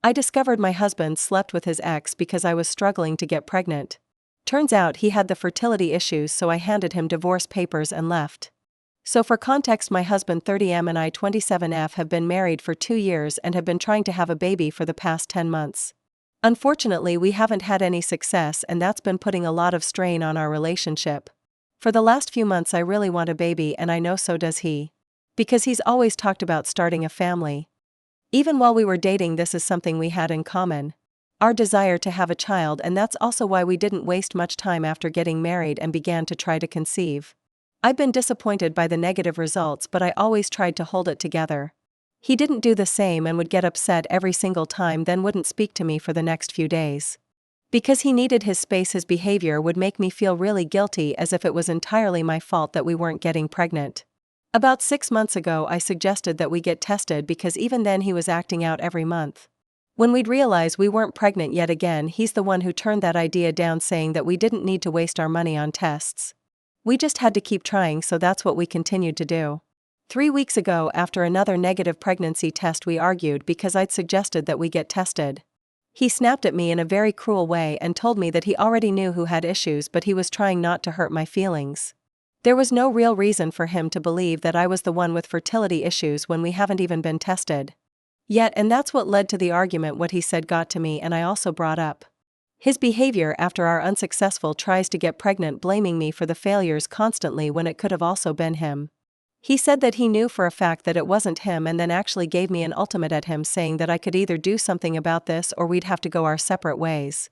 I discovered my husband slept with his ex because I was struggling to get pregnant. Turns out he had the fertility issues, so I handed him divorce papers and left. So for context, my husband 30M and I 27F have been married for 2 years and have been trying to have a baby for the past 10 months. Unfortunately, we haven't had any success, and that's been putting a lot of strain on our relationship. For the last few months I really want a baby, and I know so does he. Because he's always talked about starting a family. Even while we were dating, this is something we had in common. Our desire to have a child, and that's also why we didn't waste much time after getting married and began to try to conceive. I've been disappointed by the negative results, but I always tried to hold it together. He didn't do the same and would get upset every single time, then wouldn't speak to me for the next few days. Because he needed his space, his behavior would make me feel really guilty, as if it was entirely my fault that we weren't getting pregnant. About 6 months ago I suggested that we get tested, because even then he was acting out every month. When we'd realize we weren't pregnant yet again, he's the one who turned that idea down, saying that we didn't need to waste our money on tests. We just had to keep trying, so that's what we continued to do. 3 weeks ago, after another negative pregnancy test, we argued because I'd suggested that we get tested. He snapped at me in a very cruel way and told me that he already knew who had issues, but he was trying not to hurt my feelings. There was no real reason for him to believe that I was the one with fertility issues when we haven't even been tested yet, and that's what led to the argument. What he said got to me, and I also brought up his behavior after our unsuccessful tries to get pregnant, blaming me for the failures constantly when it could have also been him. He said that he knew for a fact that it wasn't him, and then actually gave me an ultimatum at him, saying that I could either do something about this or we'd have to go our separate ways.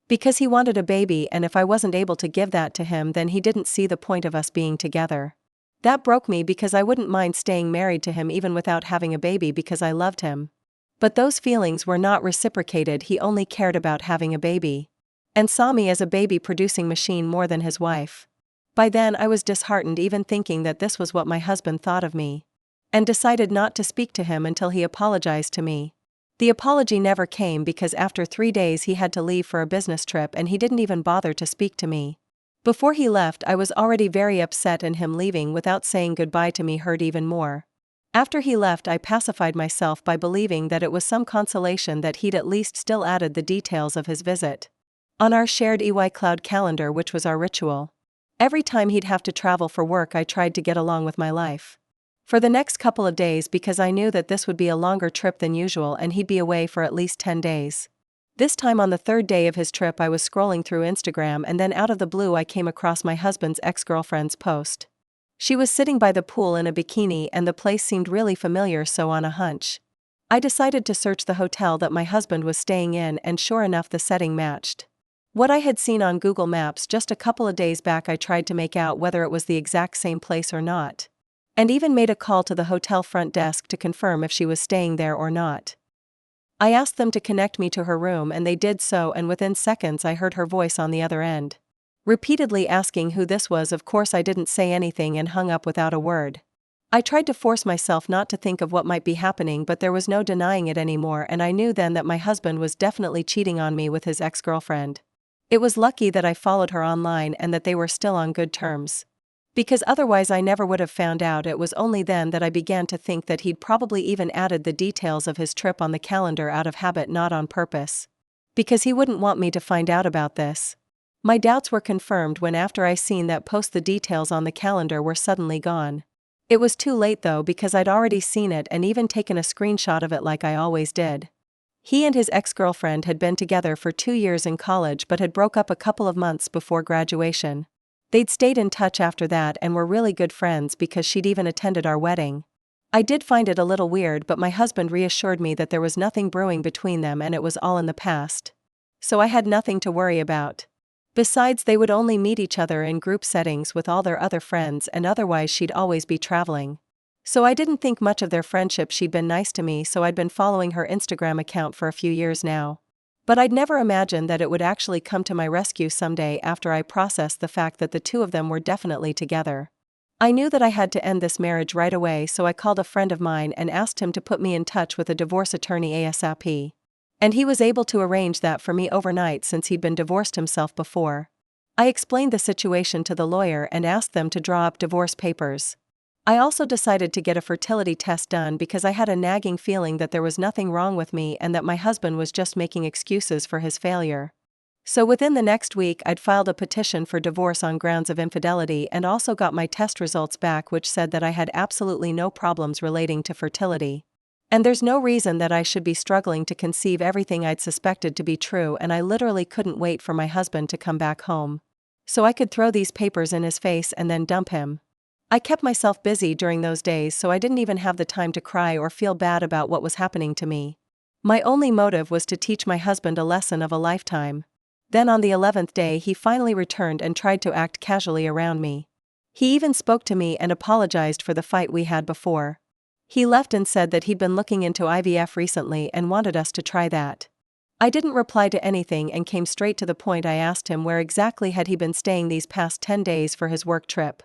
Because he wanted a baby, and if I wasn't able to give that to him, then he didn't see the point of us being together. That broke me, because I wouldn't mind staying married to him even without having a baby, because I loved him. But those feelings were not reciprocated. He only cared about having a baby and saw me as a baby-producing machine more than his wife. By then I was disheartened, even thinking that this was what my husband thought of me, and decided not to speak to him until he apologized to me. The apology never came, because after 3 days he had to leave for a business trip and he didn't even bother to speak to me. Before he left, I was already very upset, and him leaving without saying goodbye to me hurt even more. After he left, I pacified myself by believing that it was some consolation that he'd at least still added the details of his visit on our shared iCloud calendar, which was our ritual. Every time he'd have to travel for work, I tried to get along with my life for the next couple of days, because I knew that this would be a longer trip than usual and he'd be away for at least 10 days. This time, on the 3rd day of his trip, I was scrolling through Instagram, and then out of the blue I came across my husband's ex-girlfriend's post. She was sitting by the pool in a bikini, and the place seemed really familiar, so on a hunch, I decided to search the hotel that my husband was staying in, and sure enough, the setting matched what I had seen on Google Maps just a couple of days back. I tried to make out whether it was the exact same place or not, and even made a call to the hotel front desk to confirm if she was staying there or not. I asked them to connect me to her room, and they did so, and within seconds I heard her voice on the other end, repeatedly asking who this was. Of course I didn't say anything and hung up without a word. I tried to force myself not to think of what might be happening, but there was no denying it anymore, and I knew then that my husband was definitely cheating on me with his ex-girlfriend. It was lucky that I followed her online and that they were still on good terms, because otherwise I never would have found out. It was only then that I began to think that he'd probably even added the details of his trip on the calendar out of habit, not on purpose, because he wouldn't want me to find out about this. My doubts were confirmed when, after I seen that post, the details on the calendar were suddenly gone. It was too late though, because I'd already seen it and even taken a screenshot of it like I always did. He and his ex-girlfriend had been together for 2 years in college, but had broke up a couple of months before graduation. They'd stayed in touch after that and were really good friends, because she'd even attended our wedding. I did find it a little weird, but my husband reassured me that there was nothing brewing between them and it was all in the past, so I had nothing to worry about. Besides, they would only meet each other in group settings with all their other friends, and otherwise she'd always be traveling. So I didn't think much of their friendship. She'd been nice to me, so I'd been following her Instagram account for a few years now. But I'd never imagined that it would actually come to my rescue someday after I processed the fact that the two of them were definitely together. I knew that I had to end this marriage right away, so I called a friend of mine and asked him to put me in touch with a divorce attorney ASAP. And he was able to arrange that for me overnight, since he'd been divorced himself before. I explained the situation to the lawyer and asked them to draw up divorce papers. I also decided to get a fertility test done because I had a nagging feeling that there was nothing wrong with me and that my husband was just making excuses for his failure. So within the next week, I'd filed a petition for divorce on grounds of infidelity and also got my test results back, which said that I had absolutely no problems relating to fertility. And there's no reason that I should be struggling to conceive everything I'd suspected to be true, and I literally couldn't wait for my husband to come back home so I could throw these papers in his face and then dump him. I kept myself busy during those days, so I didn't even have the time to cry or feel bad about what was happening to me. My only motive was to teach my husband a lesson of a lifetime. Then on the 11th day he finally returned and tried to act casually around me. He even spoke to me and apologized for the fight we had before. He left and said that he'd been looking into IVF recently and wanted us to try that. I didn't reply to anything and came straight to the point. I asked him where exactly had he been staying these past 10 days for his work trip.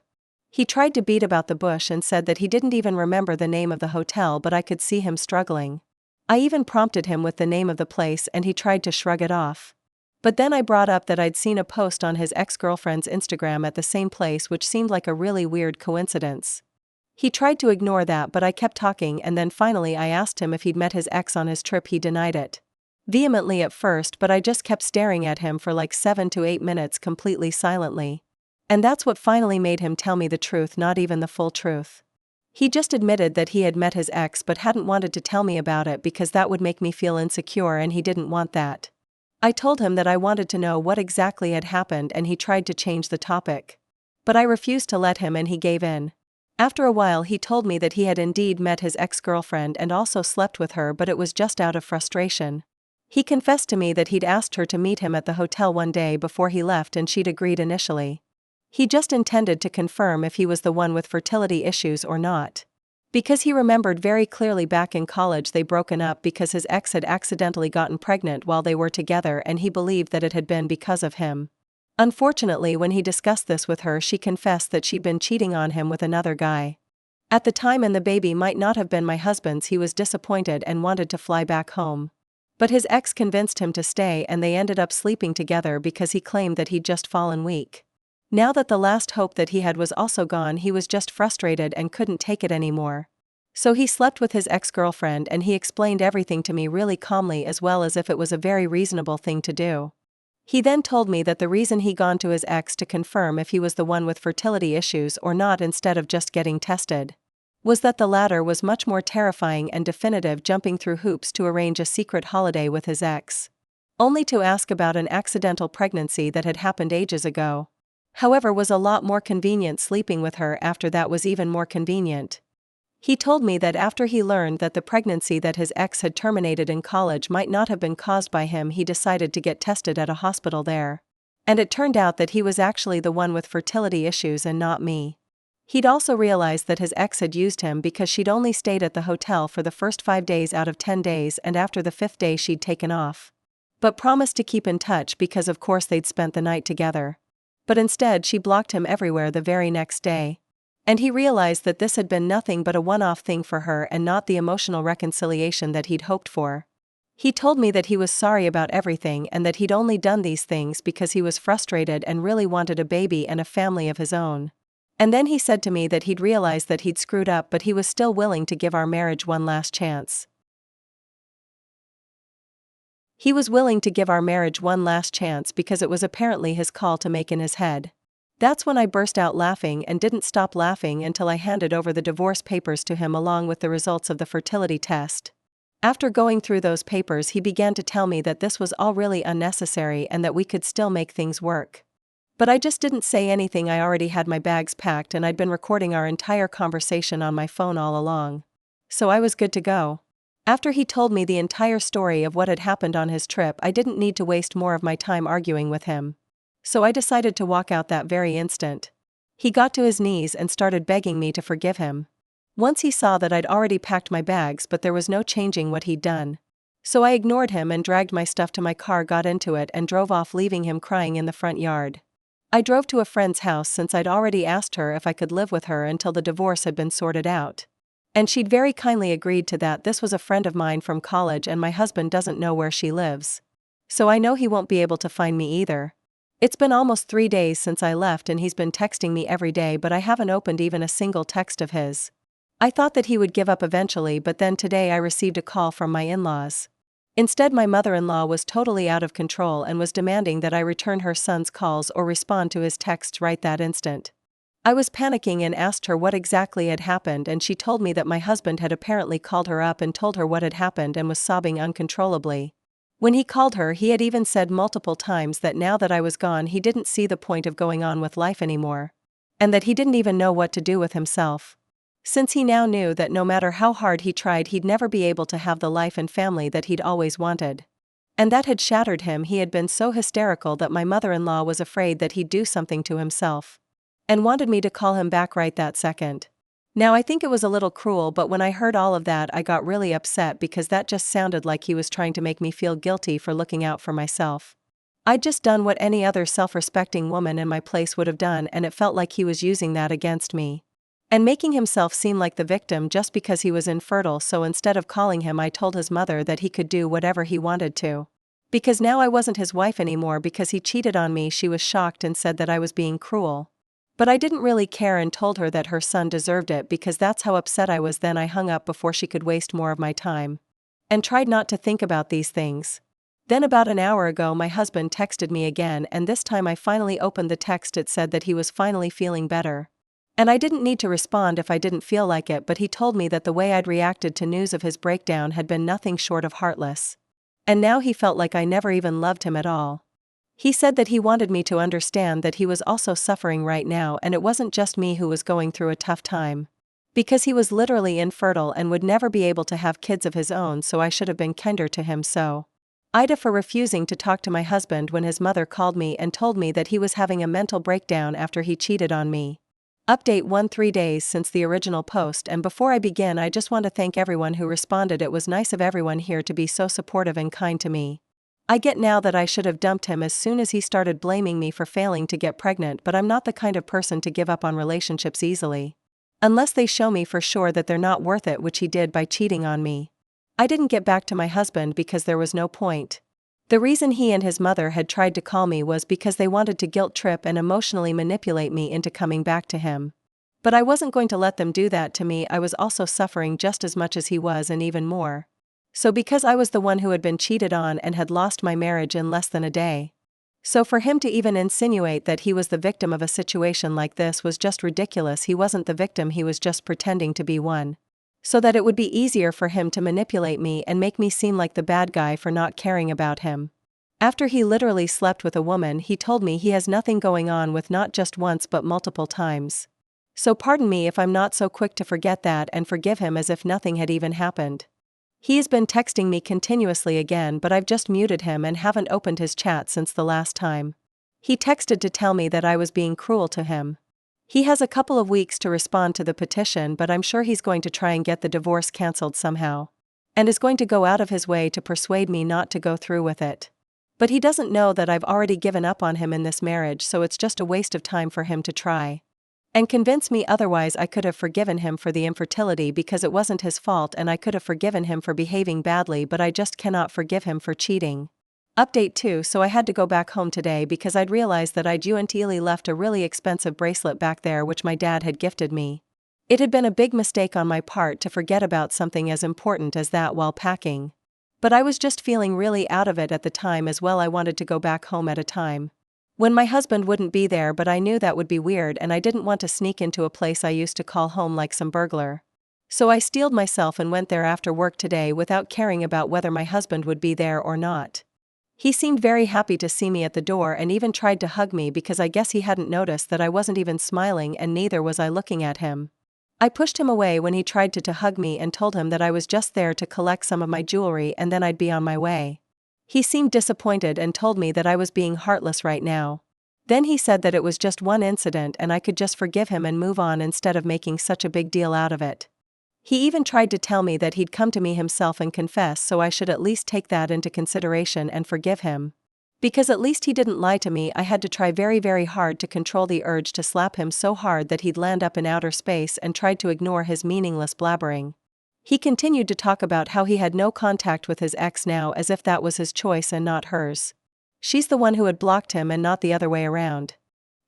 He tried to beat about the bush and said that he didn't even remember the name of the hotel, but I could see him struggling. I even prompted him with the name of the place and he tried to shrug it off. But then I brought up that I'd seen a post on his ex-girlfriend's Instagram at the same place, which seemed like a really weird coincidence. He tried to ignore that, but I kept talking, and then finally I asked him if he'd met his ex on his trip. He denied it vehemently at first, but I just kept staring at him for like 7 to 8 minutes completely silently. And that's what finally made him tell me the truth, not even the full truth. He just admitted that he had met his ex but hadn't wanted to tell me about it because that would make me feel insecure and he didn't want that. I told him that I wanted to know what exactly had happened and he tried to change the topic. But I refused to let him and he gave in. After a while he told me that he had indeed met his ex-girlfriend and also slept with her, but it was just out of frustration. He confessed to me that he'd asked her to meet him at the hotel one day before he left and she'd agreed initially. He just intended to confirm if he was the one with fertility issues or not. Because he remembered very clearly back in college they'd broken up because his ex had accidentally gotten pregnant while they were together and he believed that it had been because of him. Unfortunately, when he discussed this with her, she confessed that she'd been cheating on him with another guy. At the time, and the baby might not have been my husband's, he was disappointed and wanted to fly back home. But his ex convinced him to stay and they ended up sleeping together because he claimed that he'd just fallen weak. Now that the last hope that he had was also gone, he was just frustrated and couldn't take it anymore. So he slept with his ex-girlfriend and he explained everything to me really calmly, as well as if it was a very reasonable thing to do. He then told me that the reason he gone to his ex to confirm if he was the one with fertility issues or not instead of just getting tested was that the latter was much more terrifying and definitive, jumping through hoops to arrange a secret holiday with his ex, only to ask about an accidental pregnancy that had happened ages ago. However, was a lot more convenient. Sleeping with her after that was even more convenient. He told me that after he learned that the pregnancy that his ex had terminated in college might not have been caused by him, he decided to get tested at a hospital there. And it turned out that he was actually the one with fertility issues and not me. He'd also realized that his ex had used him because she'd only stayed at the hotel for the first 5 days out of 10 days, and after the 5th day she'd taken off. But promised to keep in touch because of course they'd spent the night together. But instead she blocked him everywhere the very next day. And he realized that this had been nothing but a one-off thing for her and not the emotional reconciliation that he'd hoped for. He told me that he was sorry about everything and that he'd only done these things because he was frustrated and really wanted a baby and a family of his own. And then he said to me that he'd realized that he'd screwed up, but he was still willing to give our marriage one last chance. He was willing to give our marriage one last chance because it was apparently his call to make in his head. That's when I burst out laughing and didn't stop laughing until I handed over the divorce papers to him along with the results of the fertility test. After going through those papers, he began to tell me that this was all really unnecessary and that we could still make things work. But I just didn't say anything. I already had my bags packed and I'd been recording our entire conversation on my phone all along. So I was good to go. After he told me the entire story of what had happened on his trip, I didn't need to waste more of my time arguing with him. So I decided to walk out that very instant. He got to his knees and started begging me to forgive him. Once he saw that I'd already packed my bags, but there was no changing what he'd done. So I ignored him and dragged my stuff to my car, got into it, and drove off, leaving him crying in the front yard. I drove to a friend's house since I'd already asked her if I could live with her until the divorce had been sorted out. And she'd very kindly agreed to that. This was a friend of mine from college and my husband doesn't know where she lives. So I know he won't be able to find me either. It's been almost 3 days since I left and he's been texting me every day, but I haven't opened even a single text of his. I thought that he would give up eventually, but then today I received a call from my in-laws. Instead, my mother-in-law was totally out of control and was demanding that I return her son's calls or respond to his texts right that instant. I was panicking and asked her what exactly had happened, and she told me that my husband had apparently called her up and told her what had happened and was sobbing uncontrollably. When he called her, he had even said multiple times that now that I was gone he didn't see the point of going on with life anymore. And that he didn't even know what to do with himself. Since he now knew that no matter how hard he tried he'd never be able to have the life and family that he'd always wanted. And that had shattered him. He had been so hysterical that my mother-in-law was afraid that he'd do something to himself. And wanted me to call him back right that second. Now I think it was a little cruel, but when I heard all of that I got really upset because that just sounded like he was trying to make me feel guilty for looking out for myself. I'd just done what any other self-respecting woman in my place would have done, and it felt like he was using that against me. And making himself seem like the victim just because he was infertile. So instead of calling him, I told his mother that he could do whatever he wanted to. Because now I wasn't his wife anymore because he cheated on me. She was shocked and said that I was being cruel. But I didn't really care and told her that her son deserved it because that's how upset I was. Then I hung up before she could waste more of my time. And tried not to think about these things. Then about an hour ago my husband texted me again, and this time I finally opened the text. It said that he was finally feeling better. And I didn't need to respond if I didn't feel like it, but he told me that the way I'd reacted to news of his breakdown had been nothing short of heartless. And now he felt like I never even loved him at all. He said that he wanted me to understand that he was also suffering right now, and it wasn't just me who was going through a tough time. Because he was literally infertile and would never be able to have kids of his own, so I should have been kinder to him. So Ida for refusing to talk to my husband when his mother called me and told me that he was having a mental breakdown after he cheated on me. Update 1: 3 days since the original post, and before I begin I just want to thank everyone who responded. It was nice of everyone here to be so supportive and kind to me. I get now that I should have dumped him as soon as he started blaming me for failing to get pregnant, but I'm not the kind of person to give up on relationships easily. Unless they show me for sure that they're not worth it, which he did by cheating on me. I didn't get back to my husband because there was no point. The reason he and his mother had tried to call me was because they wanted to guilt trip and emotionally manipulate me into coming back to him. But I wasn't going to let them do that to me. I was also suffering just as much as he was, and even more. So because I was the one who had been cheated on and had lost my marriage in less than a day. So for him to even insinuate that he was the victim of a situation like this was just ridiculous. He wasn't the victim, he was just pretending to be one. So that it would be easier for him to manipulate me and make me seem like the bad guy for not caring about him. After he literally slept with a woman he told me he has nothing going on with, not just once but multiple times. So pardon me if I'm not so quick to forget that and forgive him as if nothing had even happened. He has been texting me continuously again, but I've just muted him and haven't opened his chat since the last time. He texted to tell me that I was being cruel to him. He has a couple of weeks to respond to the petition, but I'm sure he's going to try and get the divorce cancelled somehow. And is going to go out of his way to persuade me not to go through with it. But he doesn't know that I've already given up on him in this marriage, so it's just a waste of time for him to try and convince me otherwise. I could have forgiven him for the infertility because it wasn't his fault, and I could have forgiven him for behaving badly, but I just cannot forgive him for cheating. Update 2: so I had to go back home today because I'd realized that I'd unintentionally left a really expensive bracelet back there which my dad had gifted me. It had been a big mistake on my part to forget about something as important as that while packing. But I was just feeling really out of it at the time as well. I wanted to go back home at a time when my husband wouldn't be there, but I knew that would be weird and I didn't want to sneak into a place I used to call home like some burglar. So I steeled myself and went there after work today without caring about whether my husband would be there or not. He seemed very happy to see me at the door and even tried to hug me because I guess he hadn't noticed that I wasn't even smiling, and neither was I looking at him. I pushed him away when he tried to hug me and told him that I was just there to collect some of my jewelry and then I'd be on my way. He seemed disappointed and told me that I was being heartless right now. Then he said that it was just one incident and I could just forgive him and move on instead of making such a big deal out of it. He even tried to tell me that he'd come to me himself and confess, so I should at least take that into consideration and forgive him. Because at least he didn't lie to me. I had to try very, very hard to control the urge to slap him so hard that he'd land up in outer space, and tried to ignore his meaningless blabbering. He continued to talk about how he had no contact with his ex now, as if that was his choice and not hers. She's the one who had blocked him and not the other way around.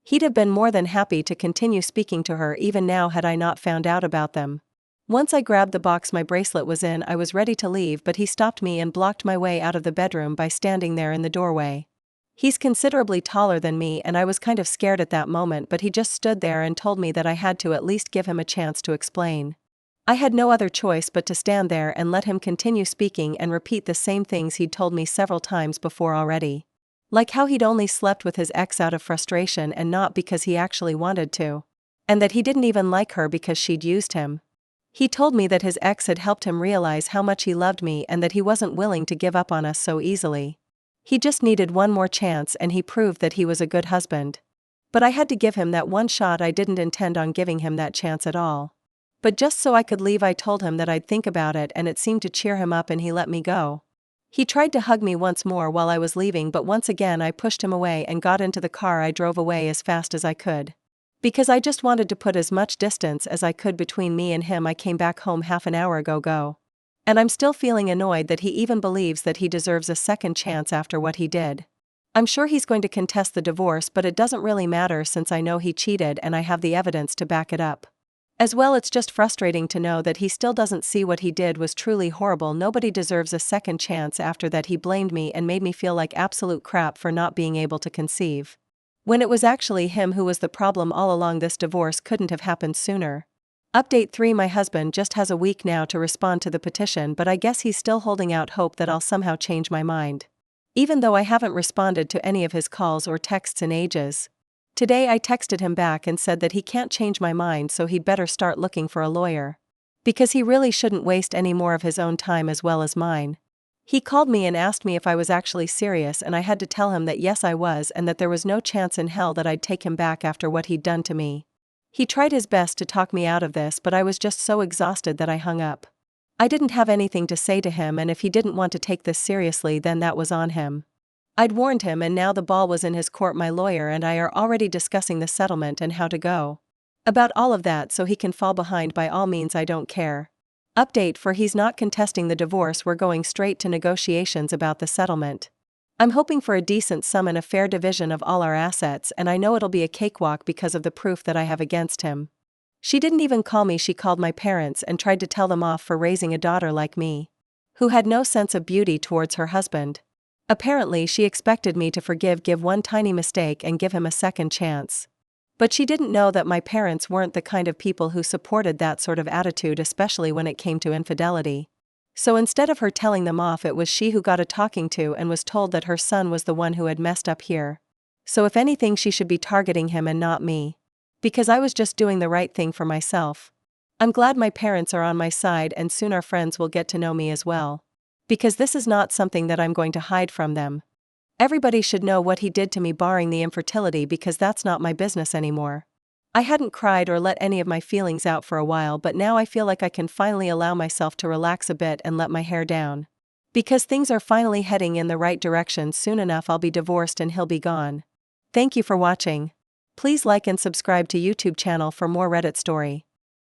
He'd have been more than happy to continue speaking to her even now had I not found out about them. Once I grabbed the box my bracelet was in, I was ready to leave, but he stopped me and blocked my way out of the bedroom by standing there in the doorway. He's considerably taller than me and I was kind of scared at that moment, but he just stood there and told me that I had to at least give him a chance to explain. I had no other choice but to stand there and let him continue speaking and repeat the same things he'd told me several times before already. Like how he'd only slept with his ex out of frustration and not because he actually wanted to. And that he didn't even like her because she'd used him. He told me that his ex had helped him realize how much he loved me and that he wasn't willing to give up on us so easily. He just needed one more chance and he proved that he was a good husband. But I had to give him that one shot. I didn't intend on giving him that chance at all. But just so I could leave, I told him that I'd think about it, and it seemed to cheer him up and he let me go. He tried to hug me once more while I was leaving, but once again I pushed him away and got into the car. I drove away as fast as I could. Because I just wanted to put as much distance as I could between me and him. I came back home half an hour ago. And I'm still feeling annoyed that he even believes that he deserves a second chance after what he did. I'm sure he's going to contest the divorce, but it doesn't really matter since I know he cheated and I have the evidence to back it up. As well, it's just frustrating to know that he still doesn't see what he did was truly horrible. Nobody deserves a second chance. After that, he blamed me and made me feel like absolute crap for not being able to conceive. When it was actually him who was the problem all along. This divorce couldn't have happened sooner. Update 3: My husband just has a week now to respond to the petition, but I guess he's still holding out hope that I'll somehow change my mind. Even though I haven't responded to any of his calls or texts in ages. Today I texted him back and said that he can't change my mind, so he'd better start looking for a lawyer. Because he really shouldn't waste any more of his own time as well as mine. He called me and asked me if I was actually serious, and I had to tell him that yes I was, and that there was no chance in hell that I'd take him back after what he'd done to me. He tried his best to talk me out of this, but I was just so exhausted that I hung up. I didn't have anything to say to him, and if he didn't want to take this seriously, then that was on him. I'd warned him and now the ball was in his court. My lawyer and I are already discussing the settlement and how to go about all of that so he can fall behind. By all means, I don't care. Update 4: He's not contesting the divorce. We're going straight to negotiations about the settlement. I'm hoping for a decent sum and a fair division of all our assets, and I know it'll be a cakewalk because of the proof that I have against him. She didn't even call me. She called my parents and tried to tell them off for raising a daughter like me, who had no sense of beauty towards her husband. Apparently she expected me to give one tiny mistake and give him a second chance. But she didn't know that my parents weren't the kind of people who supported that sort of attitude, especially when it came to infidelity. So instead of her telling them off, it was she who got a talking to and was told that her son was the one who had messed up here. So if anything, she should be targeting him and not me. Because I was just doing the right thing for myself. I'm glad my parents are on my side, and soon our friends will get to know me as well. Because this is not something that I'm going to hide from them. Everybody should know what he did to me, barring the infertility, because that's not my business anymore. I hadn't cried or let any of my feelings out for a while, but now I feel like I can finally allow myself to relax a bit and let my hair down. Because things are finally heading in the right direction. Soon enough I'll be divorced and he'll be gone. Thank you for watching. Please like and subscribe to YouTube channel for more Reddit story.